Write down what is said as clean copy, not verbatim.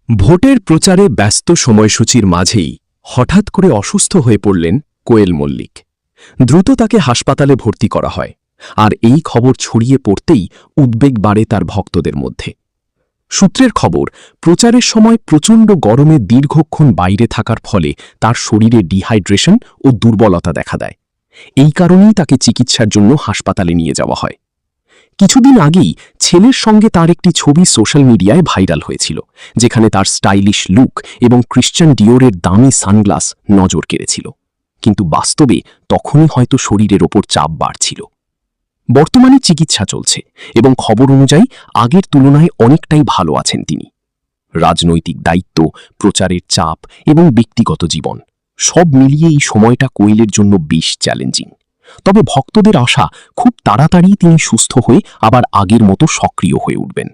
ভোটের প্রচারে ব্যস্ত সময়সূচির মাঝেই হঠাৎ করে অসুস্থ হয়ে পড়লেন কোয়েল মল্লিক। দ্রুত তাকে হাসপাতালে ভর্তি করা হয়, আর এই খবর ছড়িয়ে পড়তেই উদ্বেগ বাড়ে তার ভক্তদের মধ্যে। সূত্রের খবর, প্রচারের সময় প্রচণ্ড গরমে দীর্ঘক্ষণ বাইরে থাকার ফলে তার শরীরে ডিহাইড্রেশন ও দুর্বলতা দেখা দেয়। এই কারণেই তাকে চিকিৎসার জন্য হাসপাতালে নিয়ে যাওয়া হয়। কিছুদিন আগেই ছেলের সঙ্গে তার একটি ছবি সোশ্যাল মিডিয়ায় ভাইরাল হয়েছিল, যেখানে তার স্টাইলিশ লুক এবং ক্রিশ্চিয়ান ডিওরের দামি সানগ্লাস নজর কেড়েছিল। কিন্তু বাস্তবে তখনই হয়তো শরীরের ওপর চাপ বাড়ছিল। বর্তমানে চিকিৎসা চলছে এবং খবর অনুযায়ী আগের তুলনায় অনেকটাই ভালো আছেন তিনি। রাজনৈতিক দায়িত্ব, প্রচারের চাপ এবং ব্যক্তিগত জীবন সব মিলিয়ে এই সময়টা কোয়েলের জন্য বেশ চ্যালেঞ্জিং। তবে ভক্তদের আশা, খুব তাড়াতাড়ি তিনি সুস্থ হয়ে আবার আগের মতো সক্রিয় হয়ে উঠবেন।